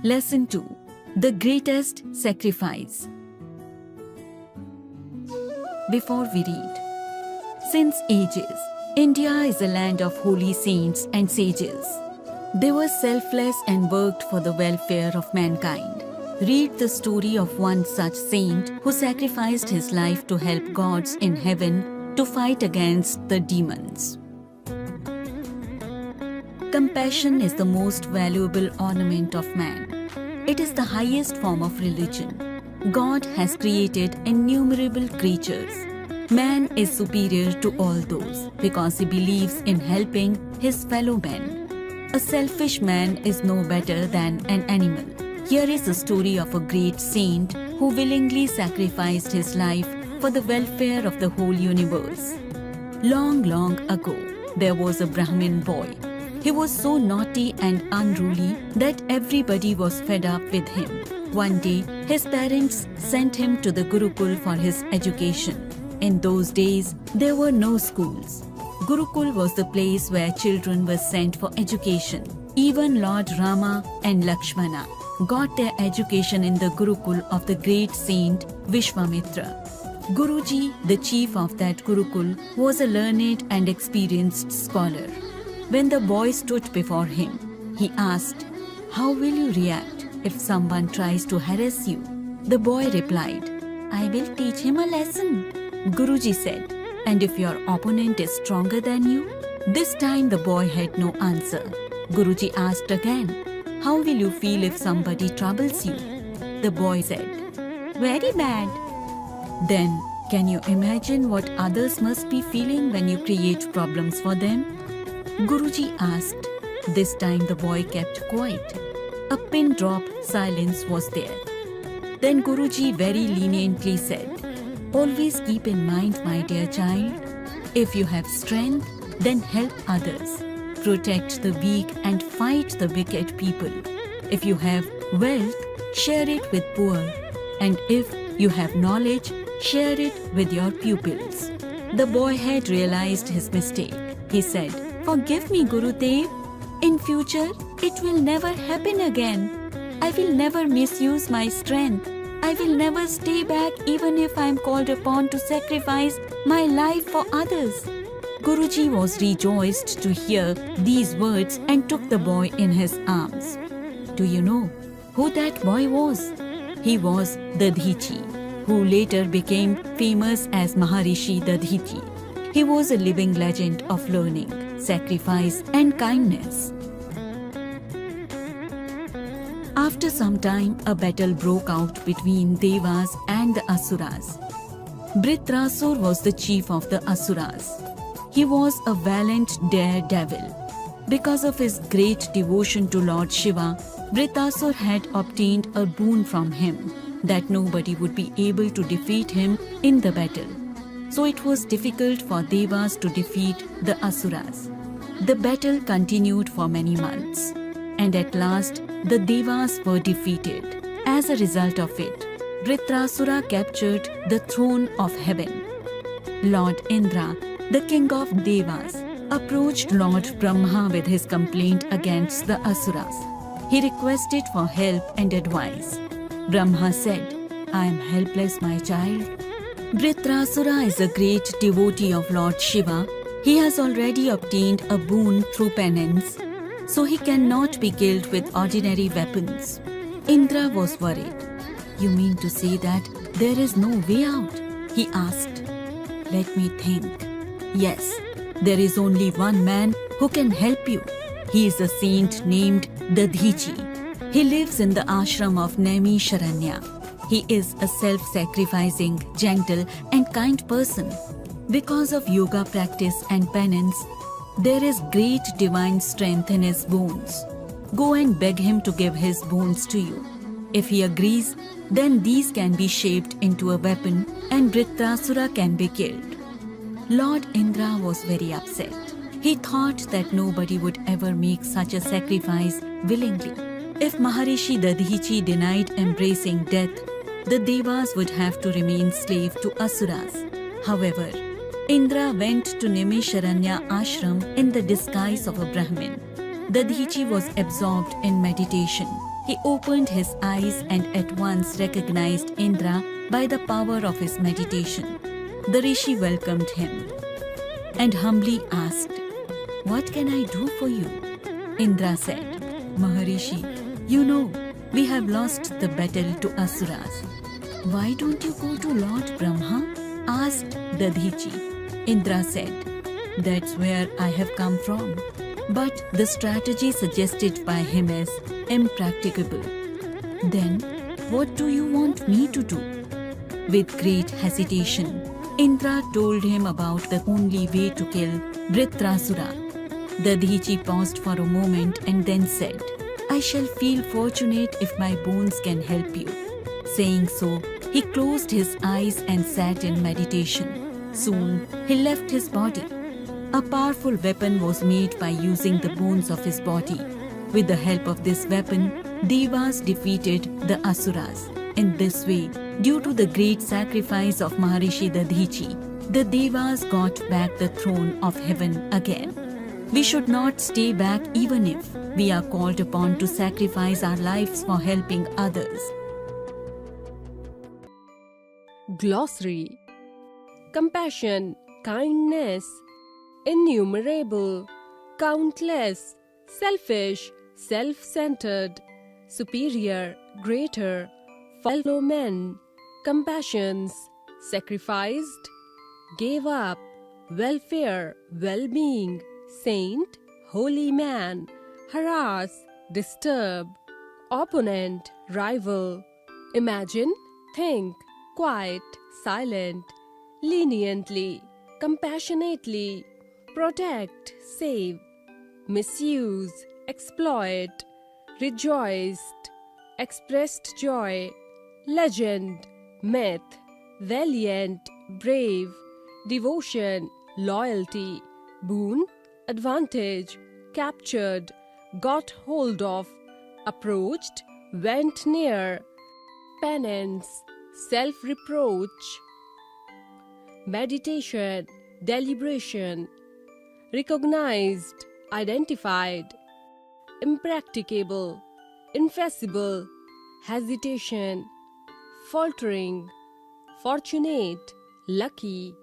Lesson 2. The Greatest Sacrifice. Before we read, since ages, India is a land of holy saints and sages. They were selfless and worked for the welfare of mankind. Read the story of one such saint who sacrificed his life to help gods in heaven to fight against the demons. Compassion is the most valuable ornament of man. It is the highest form of religion. God has created innumerable creatures. Man is superior to all those because he believes in helping his fellow men. A selfish man is no better than an animal. Here is the story of a great saint who willingly sacrificed his life for the welfare of the whole universe. Long, long ago, there was a Brahmin boy. He was so naughty and unruly that everybody was fed up with him. One day, his parents sent him to the Gurukul for his education. In those days, there were no schools. Gurukul was the place where children were sent for education. Even Lord Rama and Lakshmana got their education in the Gurukul of the great saint Vishwamitra. Guruji, the chief of that Gurukul, was a learned and experienced scholar. When the boy stood before him, he asked, "How will you react if someone tries to harass you?" The boy replied, "I will teach him a lesson." Guruji said, "And if your opponent is stronger than you?" This time the boy had no answer. Guruji asked again, "How will you feel if somebody troubles you?" The boy said, "Very bad." Then, can you imagine what others must be feeling when you create problems for them? Guruji asked. This time the boy kept quiet. A pin drop silence was there. Then Guruji very leniently said, "Always keep in mind, my dear child, if you have strength, then help others. Protect the weak and fight the wicked people. If you have wealth, share it with poor. And if you have knowledge, share it with your pupils." The boy had realized his mistake. He said, "Forgive me, Gurudev. In future, it will never happen again. I will never misuse my strength. I will never stay back even if I am called upon to sacrifice my life for others." Guruji was rejoiced to hear these words and took the boy in his arms. Do you know who that boy was? He was Dadhichi, who later became famous as Maharishi Dadhichi. He was a living legend of learning, sacrifice and kindness. After some time, a battle broke out between Devas and the Asuras. Britrasur was the chief of the Asuras. He was a valiant daredevil. Because of his great devotion to Lord Shiva, Britrasur had obtained a boon from him that nobody would be able to defeat him in the battle. So it was difficult for Devas to defeat the Asuras. The battle continued for many months, and at last the Devas were defeated. As a result of it, Vritrasura captured the throne of heaven. Lord Indra, the king of Devas, approached Lord Brahma with his complaint against the Asuras. He requested for help and advice. Brahma said, "I am helpless, my child. Vritrasura is a great devotee of Lord Shiva. He has already obtained a boon through penance, so he cannot be killed with ordinary weapons." Indra was worried. "You mean to say that there is no way out?" he asked. "Let me think. Yes, there is only one man who can help you. He is a saint named Dadhichi. He lives in the ashram of Naimi Sharanya. He is a self-sacrificing, gentle and kind person. Because of yoga practice and penance, there is great divine strength in his bones. Go and beg him to give his bones to you. If he agrees, then these can be shaped into a weapon and Vritrasura can be killed." Lord Indra was very upset. He thought that nobody would ever make such a sacrifice willingly. If Maharishi Dadhichi denied embracing death, the Devas would have to remain slave to Asuras. However, Indra went to Nimisharanya ashram in the disguise of a Brahmin. Dadhichi was absorbed in meditation. He opened his eyes and at once recognized Indra by the power of his meditation. The rishi welcomed him and humbly asked, "What can I do for you?" Indra said, "Maharishi, you know, we have lost the battle to Asuras. Why don't you go to Lord Brahma?" asked Dadhichi. Indra said, "That's where I have come from. But the strategy suggested by him is impracticable." "Then what do you want me to do?" With great hesitation, Indra told him about the only way to kill Vritrasura. Dadhichi paused for a moment and then said, "I shall feel fortunate if my bones can help you." Saying so, he closed his eyes and sat in meditation. Soon, he left his body. A powerful weapon was made by using the bones of his body. With the help of this weapon, Devas defeated the Asuras. In this way, due to the great sacrifice of Maharishi Dadhichi, the Devas got back the throne of heaven again. We should not stay back even if we are called upon to sacrifice our lives for helping others. Glossary: compassion, kindness, innumerable, countless, selfish, self-centered, superior, greater, fellow men, compassions, sacrificed, gave up, welfare, well-being, saint, holy man, harass, disturb, opponent, rival, imagine, think, quiet, silent, leniently, compassionately, protect, save, misuse, exploit, rejoiced, expressed joy, legend, myth, valiant, brave, devotion, loyalty, boon, advantage, captured, got hold of, approached, went near, penance, self-reproach, meditation, deliberation, recognized, identified, impracticable, infeasible, hesitation, faltering, fortunate, lucky,